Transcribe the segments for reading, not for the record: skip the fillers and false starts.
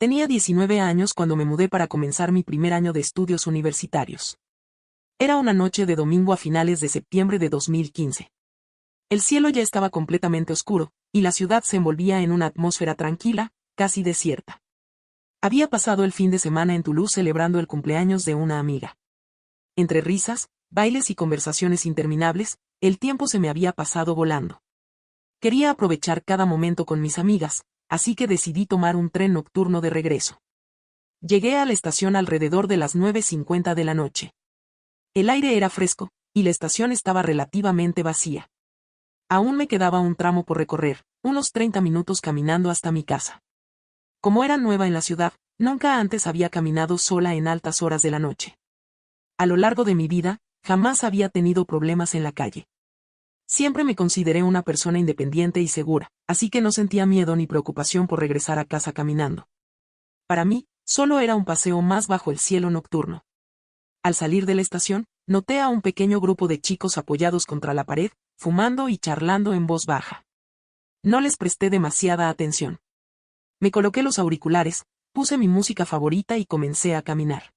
Tenía 19 años cuando me mudé para comenzar mi primer año de estudios universitarios. Era una noche de domingo a finales de septiembre de 2015. El cielo ya estaba completamente oscuro, y la ciudad se envolvía en una atmósfera tranquila, casi desierta. Había pasado el fin de semana en Toulouse celebrando el cumpleaños de una amiga. Entre risas, bailes y conversaciones interminables, el tiempo se me había pasado volando. Quería aprovechar cada momento con mis amigas, así que decidí tomar un tren nocturno de regreso. Llegué a la estación alrededor de las 9:50 de la noche. El aire era fresco, y la estación estaba relativamente vacía. Aún me quedaba un tramo por recorrer, unos 30 minutos caminando hasta mi casa. Como era nueva en la ciudad, nunca antes había caminado sola en altas horas de la noche. A lo largo de mi vida, jamás había tenido problemas en la calle. Siempre me consideré una persona independiente y segura, así que no sentía miedo ni preocupación por regresar a casa caminando. Para mí, solo era un paseo más bajo el cielo nocturno. Al salir de la estación, noté a un pequeño grupo de chicos apoyados contra la pared, fumando y charlando en voz baja. No les presté demasiada atención. Me coloqué los auriculares, puse mi música favorita y comencé a caminar.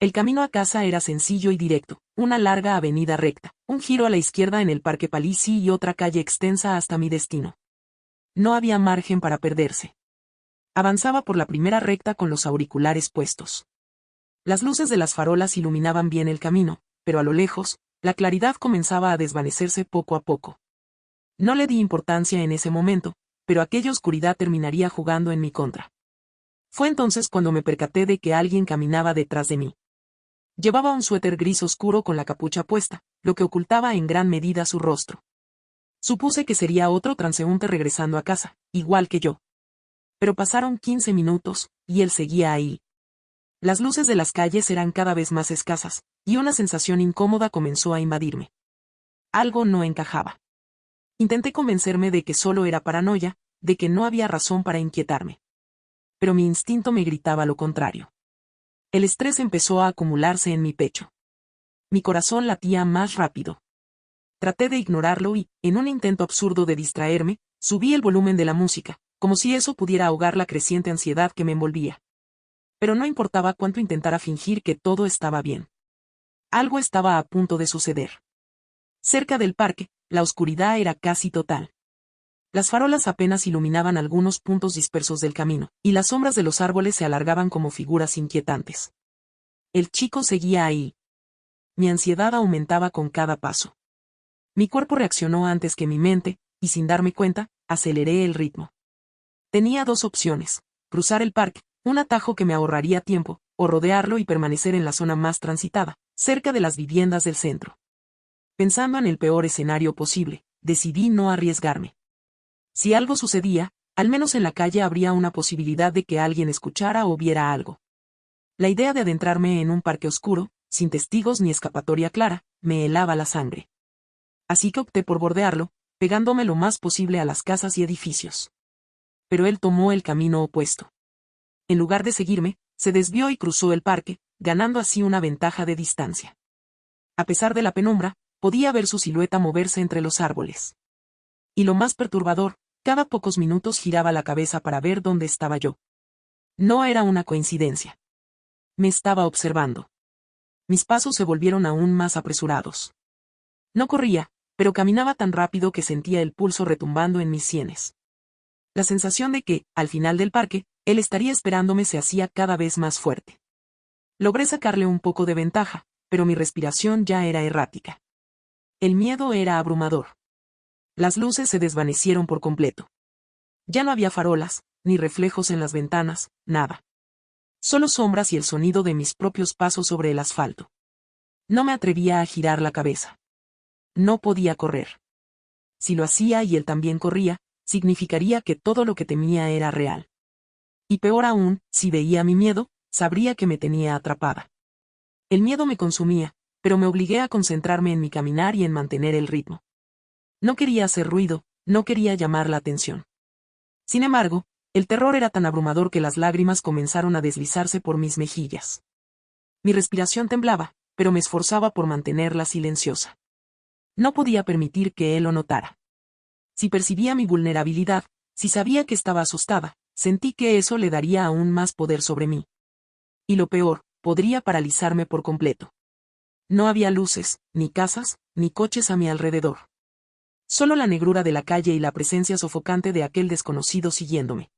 El camino a casa era sencillo y directo, una larga avenida recta, un giro a la izquierda en el Parque Palissy y otra calle extensa hasta mi destino. No había margen para perderse. Avanzaba por la primera recta con los auriculares puestos. Las luces de las farolas iluminaban bien el camino, pero a lo lejos, la claridad comenzaba a desvanecerse poco a poco. No le di importancia en ese momento, pero aquella oscuridad terminaría jugando en mi contra. Fue entonces cuando me percaté de que alguien caminaba detrás de mí. Llevaba un suéter gris oscuro con la capucha puesta, lo que ocultaba en gran medida su rostro. Supuse que sería otro transeúnte regresando a casa, igual que yo. Pero pasaron 15 minutos, y él seguía ahí. Las luces de las calles eran cada vez más escasas, y una sensación incómoda comenzó a invadirme. Algo no encajaba. Intenté convencerme de que solo era paranoia, de que no había razón para inquietarme. Pero mi instinto me gritaba lo contrario. El estrés empezó a acumularse en mi pecho. Mi corazón latía más rápido. Traté de ignorarlo y, en un intento absurdo de distraerme, subí el volumen de la música, como si eso pudiera ahogar la creciente ansiedad que me envolvía. Pero no importaba cuánto intentara fingir que todo estaba bien. Algo estaba a punto de suceder. Cerca del parque, la oscuridad era casi total. Las farolas apenas iluminaban algunos puntos dispersos del camino, y las sombras de los árboles se alargaban como figuras inquietantes. El chico seguía ahí. Mi ansiedad aumentaba con cada paso. Mi cuerpo reaccionó antes que mi mente, y sin darme cuenta, aceleré el ritmo. Tenía dos opciones: cruzar el parque, un atajo que me ahorraría tiempo, o rodearlo y permanecer en la zona más transitada, cerca de las viviendas del centro. Pensando en el peor escenario posible, decidí no arriesgarme. Si algo sucedía, al menos en la calle habría una posibilidad de que alguien escuchara o viera algo. La idea de adentrarme en un parque oscuro, sin testigos ni escapatoria clara, me helaba la sangre. Así que opté por bordearlo, pegándome lo más posible a las casas y edificios. Pero él tomó el camino opuesto. En lugar de seguirme, se desvió y cruzó el parque, ganando así una ventaja de distancia. A pesar de la penumbra, podía ver su silueta moverse entre los árboles. Y lo más perturbador, cada pocos minutos giraba la cabeza para ver dónde estaba yo. No era una coincidencia. Me estaba observando. Mis pasos se volvieron aún más apresurados. No corría, pero caminaba tan rápido que sentía el pulso retumbando en mis sienes. La sensación de que, al final del parque, él estaría esperándome se hacía cada vez más fuerte. Logré sacarle un poco de ventaja, pero mi respiración ya era errática. El miedo era abrumador. Las luces se desvanecieron por completo. Ya no había farolas, ni reflejos en las ventanas, nada. Solo sombras y el sonido de mis propios pasos sobre el asfalto. No me atrevía a girar la cabeza. No podía correr. Si lo hacía y él también corría, significaría que todo lo que temía era real. Y peor aún, si veía mi miedo, sabría que me tenía atrapada. El miedo me consumía, pero me obligué a concentrarme en mi caminar y en mantener el ritmo. No quería hacer ruido, no quería llamar la atención. Sin embargo, el terror era tan abrumador que las lágrimas comenzaron a deslizarse por mis mejillas. Mi respiración temblaba, pero me esforzaba por mantenerla silenciosa. No podía permitir que él lo notara. Si percibía mi vulnerabilidad, si sabía que estaba asustada, Sentí que eso le daría aún más poder sobre mí. Y lo peor, podría paralizarme por completo. No había luces, ni casas, ni coches a mi alrededor. Solo la negrura de la calle y la presencia sofocante de aquel desconocido siguiéndome.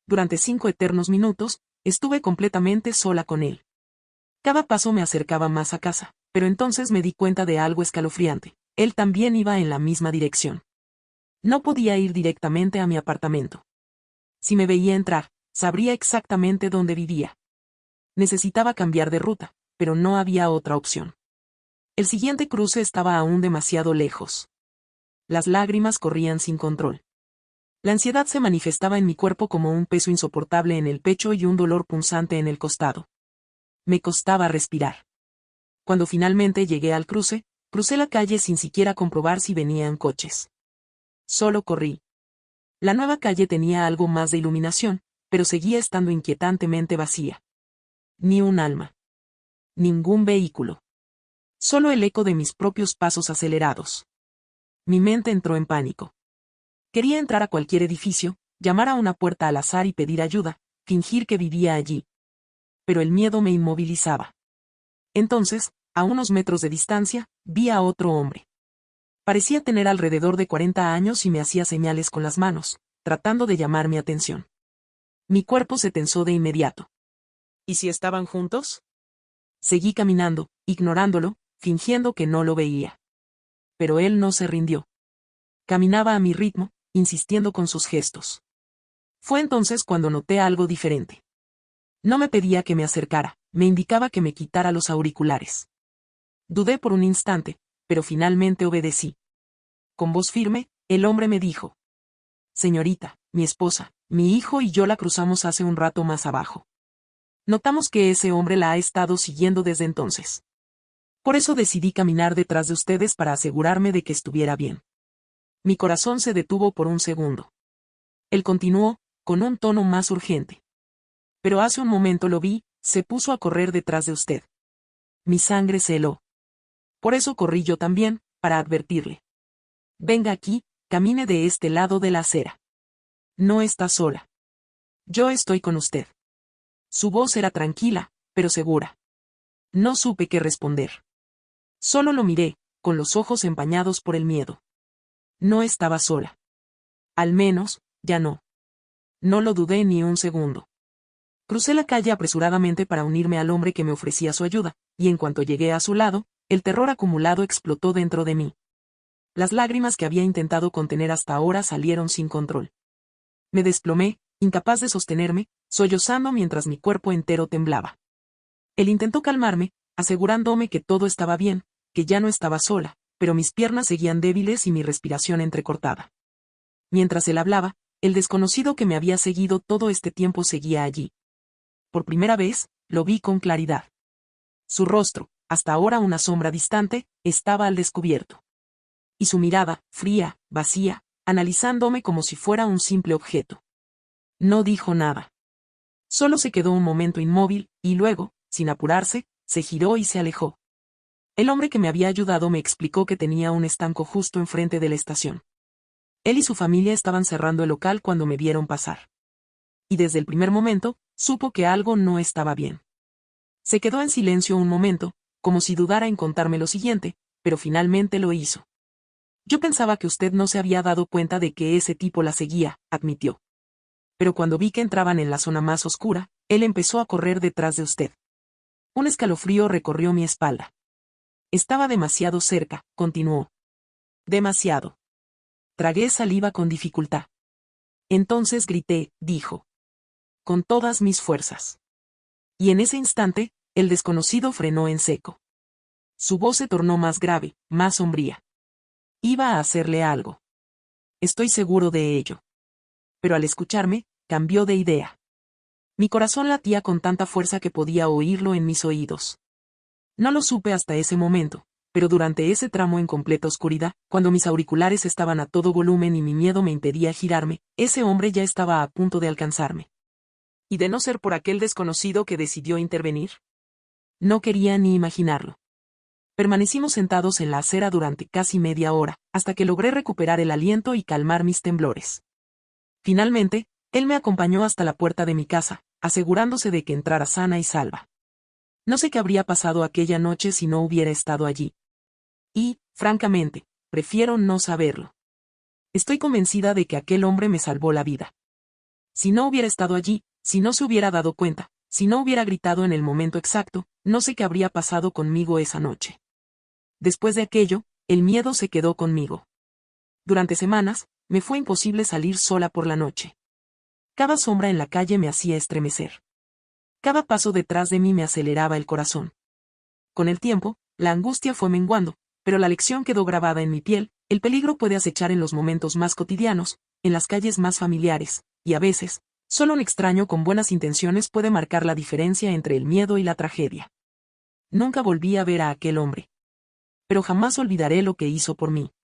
Durante 5 eternos minutos, estuve completamente sola con él. Cada paso me acercaba más a casa, pero entonces me di cuenta de algo escalofriante. Él también iba en la misma dirección. No podía ir directamente a mi apartamento. Si me veía entrar, sabría exactamente dónde vivía. Necesitaba cambiar de ruta, pero no había otra opción. El siguiente cruce estaba aún demasiado lejos. Las lágrimas corrían sin control. La ansiedad se manifestaba en mi cuerpo como un peso insoportable en el pecho y un dolor punzante en el costado. Me costaba respirar. Cuando finalmente llegué al cruce, crucé la calle sin siquiera comprobar si venían coches. Solo corrí. La nueva calle tenía algo más de iluminación, pero seguía estando inquietantemente vacía. Ni un alma. Ningún vehículo. Solo el eco de mis propios pasos acelerados. Mi mente entró en pánico. Quería entrar a cualquier edificio, llamar a una puerta al azar y pedir ayuda, fingir que vivía allí. Pero el miedo me inmovilizaba. Entonces, a unos metros de distancia, vi a otro hombre. Parecía tener alrededor de 40 años y me hacía señales con las manos, tratando de llamar mi atención. Mi cuerpo se tensó de inmediato. ¿Y si estaban juntos? Seguí caminando, ignorándolo, fingiendo que no lo veía. Pero él no se rindió. Caminaba a mi ritmo, insistiendo con sus gestos. Fue entonces cuando noté algo diferente. No me pedía que me acercara, me indicaba que me quitara los auriculares. Dudé por un instante, pero finalmente obedecí. Con voz firme, el hombre me dijo: «Señorita, mi esposa, mi hijo y yo la cruzamos hace un rato más abajo. Notamos que ese hombre la ha estado siguiendo desde entonces. Por eso decidí caminar detrás de ustedes para asegurarme de que estuviera bien». Mi corazón se detuvo por un segundo. Él continuó, con un tono más urgente: «Pero hace un momento lo vi, se puso a correr detrás de usted». Mi sangre se heló. Por eso corrí yo también, para advertirle: «Venga aquí, camine de este lado de la acera. No está sola. Yo estoy con usted». Su voz era tranquila, pero segura. No supe qué responder. Solo lo miré, con los ojos empañados por el miedo. No estaba sola. Al menos, ya no. No lo dudé ni un segundo. Crucé la calle apresuradamente para unirme al hombre que me ofrecía su ayuda, y en cuanto llegué a su lado, el terror acumulado explotó dentro de mí. Las lágrimas que había intentado contener hasta ahora salieron sin control. Me desplomé, incapaz de sostenerme, sollozando mientras mi cuerpo entero temblaba. Él intentó calmarme, asegurándome que todo estaba bien, que ya no estaba sola, pero mis piernas seguían débiles y mi respiración entrecortada. Mientras él hablaba, el desconocido que me había seguido todo este tiempo seguía allí. Por primera vez, lo vi con claridad. Su rostro, hasta ahora una sombra distante, estaba al descubierto. Y su mirada, fría, vacía, analizándome como si fuera un simple objeto. No dijo nada. Solo se quedó un momento inmóvil, y luego, sin apurarse, se giró y se alejó. El hombre que me había ayudado me explicó que tenía un estanco justo enfrente de la estación. Él y su familia estaban cerrando el local cuando me vieron pasar. Y desde el primer momento, supo que algo no estaba bien. Se quedó en silencio un momento, como si dudara en contarme lo siguiente, pero finalmente lo hizo. «Yo pensaba que usted no se había dado cuenta de que ese tipo la seguía», admitió. «Pero cuando vi que entraban en la zona más oscura, él empezó a correr detrás de usted». Un escalofrío recorrió mi espalda. «Estaba demasiado cerca», continuó. «Demasiado». Tragué saliva con dificultad. «Entonces grité», dijo. «Con todas mis fuerzas». Y en ese instante, el desconocido frenó en seco. Su voz se tornó más grave, más sombría. Iba a hacerle algo. Estoy seguro de ello. Pero al escucharme, cambió de idea. Mi corazón latía con tanta fuerza que podía oírlo en mis oídos. No lo supe hasta ese momento, pero durante ese tramo en completa oscuridad, cuando mis auriculares estaban a todo volumen y mi miedo me impedía girarme, ese hombre ya estaba a punto de alcanzarme. ¿Y de no ser por aquel desconocido que decidió intervenir? No quería ni imaginarlo. Permanecimos sentados en la acera durante casi media hora, hasta que logré recuperar el aliento y calmar mis temblores. Finalmente, Él me acompañó hasta la puerta de mi casa, asegurándose de que entrara sana y salva. No sé qué habría pasado aquella noche si no hubiera estado allí. Y, francamente, prefiero no saberlo. Estoy convencida de que aquel hombre me salvó la vida. Si no hubiera estado allí, si no se hubiera dado cuenta, si no hubiera gritado en el momento exacto, no sé qué habría pasado conmigo esa noche. Después de aquello, el miedo se quedó conmigo. Durante semanas, me fue imposible salir sola por la noche. Cada sombra en la calle me hacía estremecer. Cada paso detrás de mí me aceleraba el corazón. Con el tiempo, la angustia fue menguando, pero la lección quedó grabada en mi piel: el peligro puede acechar en los momentos más cotidianos, en las calles más familiares, y a veces, solo un extraño con buenas intenciones puede marcar la diferencia entre el miedo y la tragedia. Nunca volví a ver a aquel hombre. Pero jamás olvidaré lo que hizo por mí.